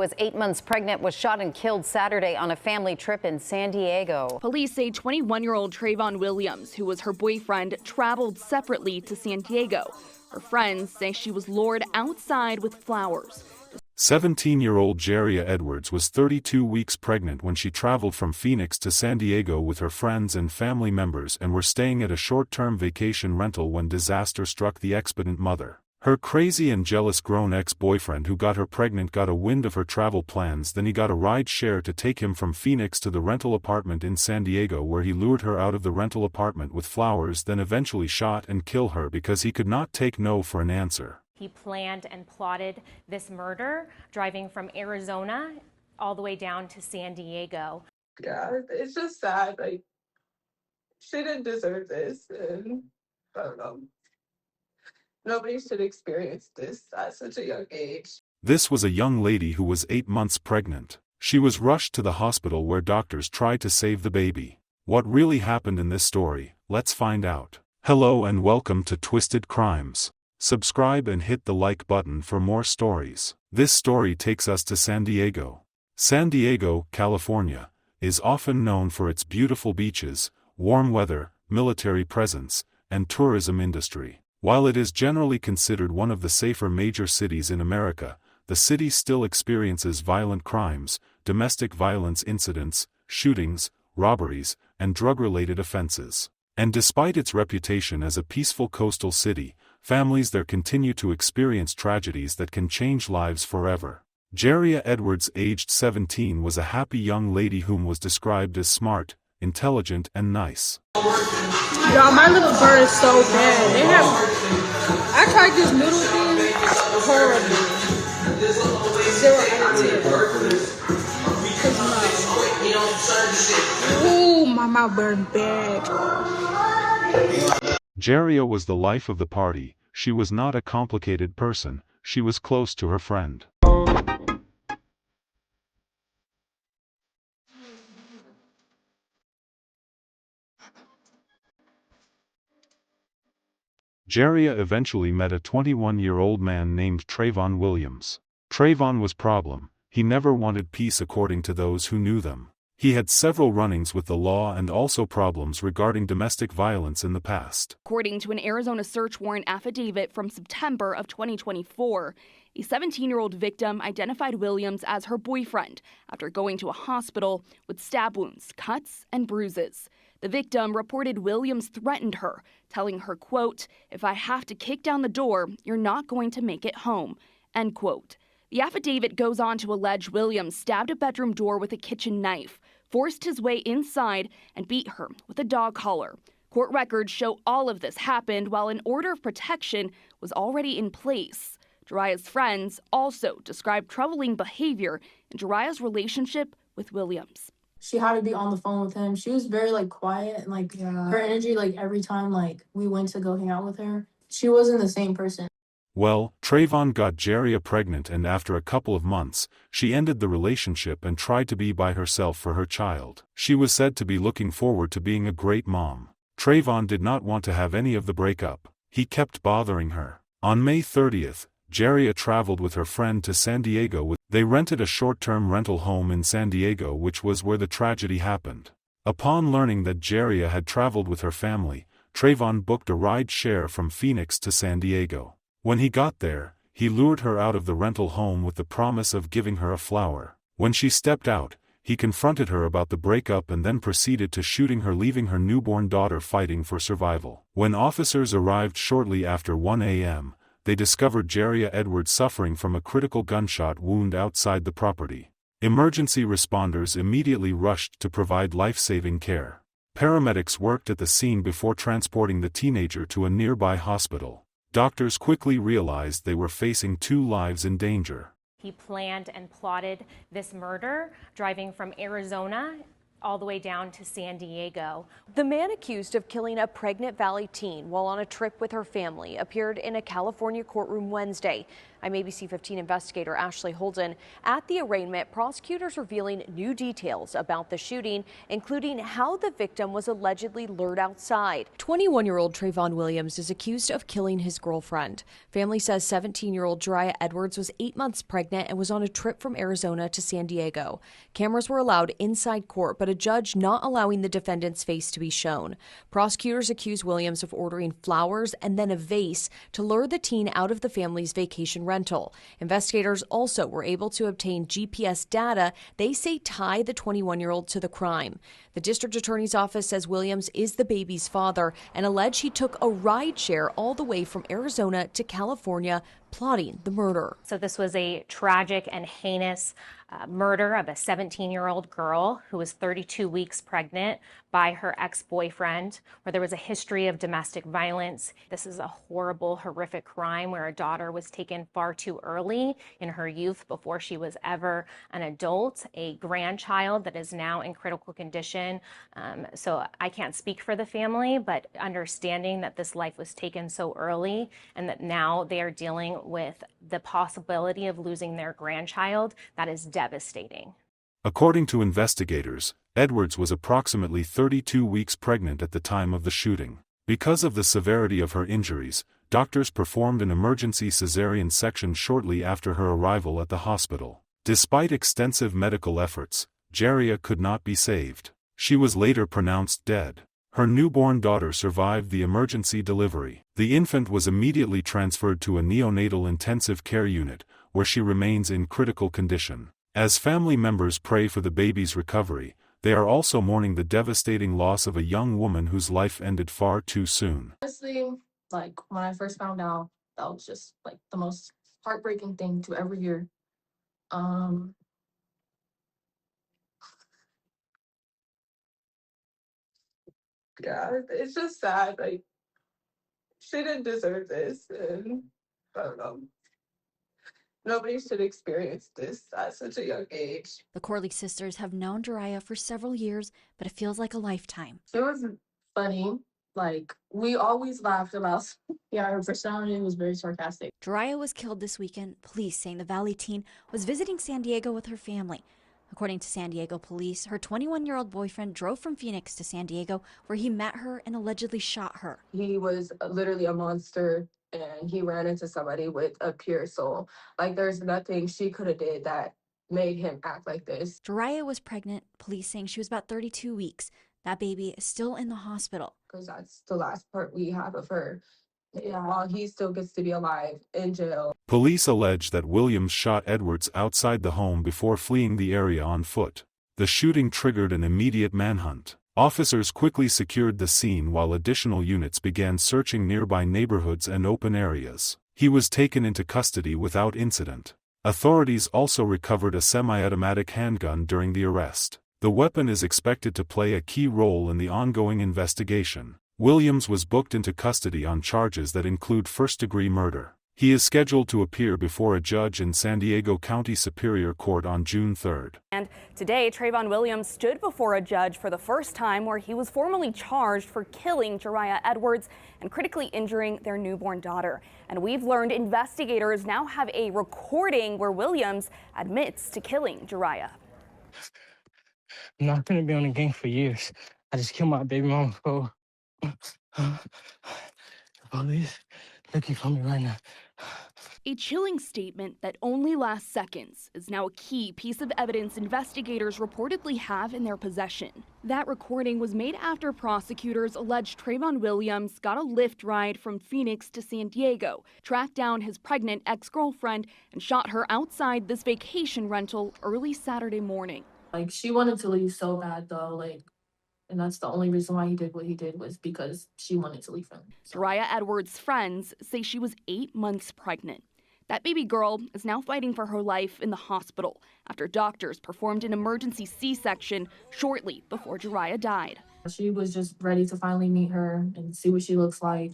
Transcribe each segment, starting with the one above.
was 8 months pregnant was shot and killed Saturday on a family trip in San Diego. Police say 21-year-old Trayvon Williams, who was her boyfriend, traveled separately to San Diego. Her friends say she was lured outside with flowers. 17-year-old Jariah Edwards was 32 weeks pregnant when she traveled from Phoenix to San Diego with her friends and family members and were staying at a short-term vacation rental when disaster struck the expectant mother. Her crazy and jealous grown ex-boyfriend who got her pregnant got a wind of her travel plans. Then he got a ride share to take him from Phoenix to the rental apartment in San Diego, where he lured her out of the rental apartment with flowers, then eventually shot and killed her because he could not take no for an answer. He planned and plotted this murder, driving from Arizona all the way down to San Diego. Yeah, it's just sad. Like, she didn't deserve this, and I don't know. Nobody should experience this at such a young age. This was a young lady who was 8 months pregnant. She was rushed to the hospital where doctors tried to save the baby. What really happened in this story? Let's find out. Hello and welcome to Twisted Crimes. Subscribe and hit the like button for more stories. This story takes us to San Diego. San Diego, California, is often known for its beautiful beaches, warm weather, military presence, and tourism industry. While it is generally considered one of the safer major cities in America, the city still experiences violent crimes, domestic violence incidents, shootings, robberies, and drug-related offenses. And despite its reputation as a peaceful coastal city, families there continue to experience tragedies that can change lives forever. Jariah Edwards, aged 17, was a happy young lady whom was described as smart, intelligent, and nice. Y'all, my little bird is so bad. I tried this noodle thing, horrible. 0 out of 10. Ooh, my mouth burned bad. Jariah was the life of the party. She was not a complicated person. She was close to her friend. Jariah eventually met a 21-year-old man named Trayvon Williams. Trayvon was problem. He never wanted peace according to those who knew them. He had several run-ins with the law and also problems regarding domestic violence in the past. According to an Arizona search warrant affidavit from September of 2024, a 17-year-old victim identified Williams as her boyfriend after going to a hospital with stab wounds, cuts, and bruises. The victim reported Williams threatened her, telling her, quote, "If I have to kick down the door, you're not going to make it home," end quote. The affidavit goes on to allege Williams stabbed a bedroom door with a kitchen knife, forced his way inside, and beat her with a dog collar. Court records show all of this happened while an order of protection was already in place. Jariah's friends also described troubling behavior in Jariah's relationship with Williams. She had to be on the phone with him. She was very quiet and her energy, every time we went to go hang out with her, she wasn't the same person. Well, Trayvon got Jariah pregnant, and after a couple of months, she ended the relationship and tried to be by herself for her child. She was said to be looking forward to being a great mom. Trayvon did not want to have any of the breakup. He kept bothering her. On May 30th, Jariah traveled with her friend to San Diego. They rented a short-term rental home in San Diego, which was where the tragedy happened. Upon learning that Jariah had traveled with her family, Trayvon booked a ride share from Phoenix to San Diego. When he got there, he lured her out of the rental home with the promise of giving her a flower. When she stepped out, he confronted her about the breakup and then proceeded to shooting her, leaving her newborn daughter fighting for survival. When officers arrived shortly after 1 a.m., they discovered Jariah Edwards suffering from a critical gunshot wound outside the property. Emergency responders immediately rushed to provide life-saving care. Paramedics worked at the scene before transporting the teenager to a nearby hospital. Doctors quickly realized they were facing 2 lives in danger. He planned and plotted this murder, driving from Arizona all the way down to San Diego. The man accused of killing a pregnant Valley teen while on a trip with her family appeared in a California courtroom Wednesday. I'm ABC 15 investigator Ashley Holden. At the arraignment, prosecutors revealing new details about the shooting, including how the victim was allegedly lured outside. 21-year-old Trayvon Williams is accused of killing his girlfriend. Family says 17-year-old Jariah Edwards was 8 months pregnant and was on a trip from Arizona to San Diego. Cameras were allowed inside court, but a judge not allowing the defendant's face to be shown. Prosecutors accuse Williams of ordering flowers and then a vase to lure the teen out of the family's vacation rental. Investigators also were able to obtain GPS data they say tie the 21-year-old to the crime. The district attorney's office says Williams is the baby's father and allege he took a ride share all the way from Arizona to California, plotting the murder. So this was a tragic and heinous murder of a 17-year-old girl who was 32 weeks pregnant by her ex-boyfriend, where there was a history of domestic violence. This is a horrible, horrific crime where a daughter was taken far too early in her youth before she was ever an adult, a grandchild that is now in critical condition. So I can't speak for the family, but understanding that this life was taken so early and that now they are dealing with the possibility of losing their grandchild, that is devastating. According to investigators, Edwards was approximately 32 weeks pregnant at the time of the shooting. Because of the severity of her injuries, doctors performed an emergency cesarean section shortly after her arrival at the hospital. Despite extensive medical efforts, Jariah could not be saved. She was later pronounced dead. Her newborn daughter survived the emergency delivery. The infant was immediately transferred to a neonatal intensive care unit, where she remains in critical condition. As family members pray for the baby's recovery, they are also mourning the devastating loss of a young woman whose life ended far too soon. Honestly, when I first found out, that was just the most heartbreaking thing to ever hear. Yeah, it's just sad. She didn't deserve this, and I don't know. Nobody should experience this at such a young age. The Corley sisters have known Jariah for several years, but it feels like a lifetime. It was funny. We always laughed about. Yeah, her personality was very sarcastic. Jariah was killed this weekend, police saying the Valley teen was visiting San Diego with her family. According to San Diego police, her 21-year-old boyfriend drove from Phoenix to San Diego, where he met her and allegedly shot her. He was literally a monster, and he ran into somebody with a pure soul. There's nothing she could have did that made him act like this. Jariah was pregnant, police saying she was about 32 weeks. That baby is still in the hospital. Because that's the last part we have of her. Yeah, while he still gets to be alive in jail. Police allege that Williams shot Edwards outside the home before fleeing the area on foot. The shooting triggered an immediate manhunt. Officers quickly secured the scene while additional units began searching nearby neighborhoods and open areas. He was taken into custody without incident. Authorities also recovered a semi-automatic handgun during the arrest. The weapon is expected to play a key role in the ongoing investigation. Williams was booked into custody on charges that include first-degree murder. He is scheduled to appear before a judge in San Diego County Superior Court on June 3rd. And today, Trayvon Williams stood before a judge for the first time, where he was formally charged for killing Jariah Edwards and critically injuring their newborn daughter. And we've learned investigators now have a recording where Williams admits to killing Jariah. I'm not going to be on the gang for years. I just killed my baby mama for... The police looking for me right now. A chilling statement that only lasts seconds is now a key piece of evidence investigators reportedly have in their possession. That recording was made after prosecutors alleged Trayvon Williams got a Lyft ride from Phoenix to San Diego, tracked down his pregnant ex-girlfriend, and shot her outside this vacation rental early Saturday morning. She wanted to leave so bad, though, and that's the only reason why he did what he did, was because she wanted to leave him. Jariah Edwards' friends say she was 8 months pregnant. That baby girl is now fighting for her life in the hospital after doctors performed an emergency C-section shortly before Jariah died. She was just ready to finally meet her and see what she looks like.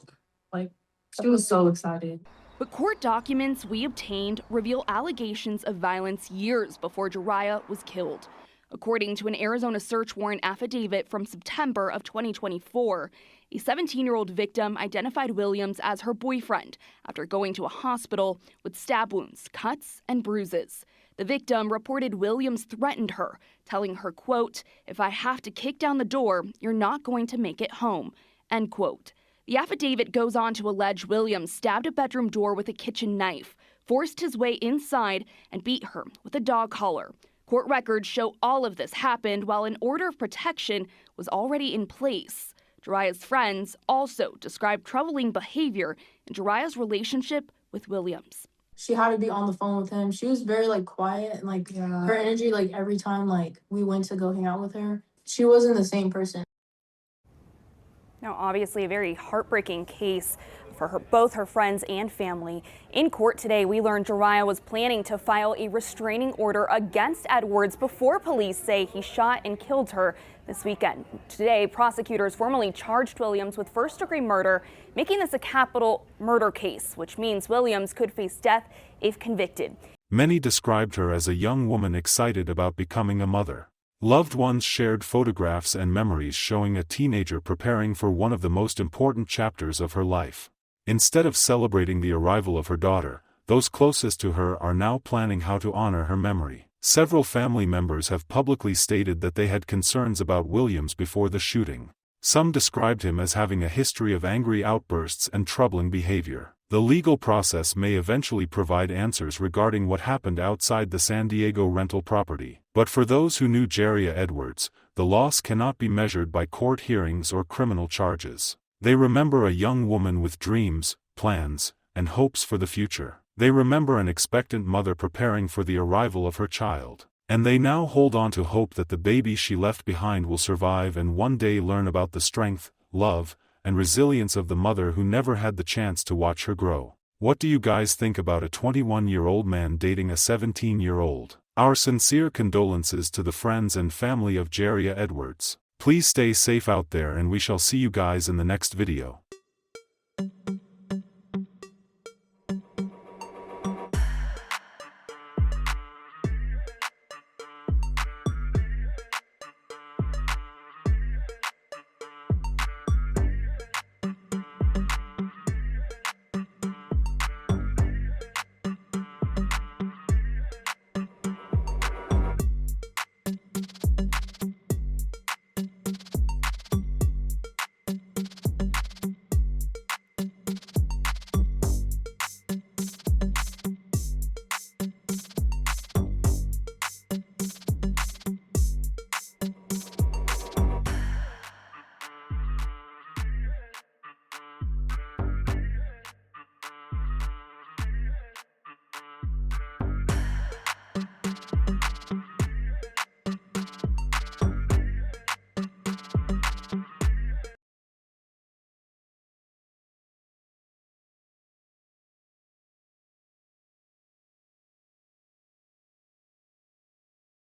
She was so excited. But court documents we obtained reveal allegations of violence years before Jariah was killed. According to an Arizona search warrant affidavit from September of 2024, a 17-year-old victim identified Williams as her boyfriend after going to a hospital with stab wounds, cuts, and bruises. The victim reported Williams threatened her, telling her, quote, "If I have to kick down the door, you're not going to make it home," end quote. The affidavit goes on to allege Williams stabbed a bedroom door with a kitchen knife, forced his way inside, and beat her with a dog collar. Court records show all of this happened while an order of protection was already in place. Jariah's friends also described troubling behavior in Jariah's relationship with Williams. She had to be on the phone with him. She was very quiet and her energy every time we went to go hang out with her, she wasn't the same person. Now, obviously a very heartbreaking case for both her friends and family. In court today, we learned Jariah was planning to file a restraining order against Edwards before police say he shot and killed her this weekend. Today, prosecutors formally charged Williams with first-degree murder, making this a capital murder case, which means Williams could face death if convicted. Many described her as a young woman excited about becoming a mother. Loved ones shared photographs and memories showing a teenager preparing for one of the most important chapters of her life. Instead of celebrating the arrival of her daughter, those closest to her are now planning how to honor her memory. Several family members have publicly stated that they had concerns about Williams before the shooting. Some described him as having a history of angry outbursts and troubling behavior. The legal process may eventually provide answers regarding what happened outside the San Diego rental property. But for those who knew Jariah Edwards, the loss cannot be measured by court hearings or criminal charges. They remember a young woman with dreams, plans, and hopes for the future. They remember an expectant mother preparing for the arrival of her child. And they now hold on to hope that the baby she left behind will survive and one day learn about the strength, love, and resilience of the mother who never had the chance to watch her grow. What do you guys think about a 21-year-old man dating a 17-year-old? Our sincere condolences to the friends and family of Jariah Edwards. Please stay safe out there and we shall see you guys in the next video.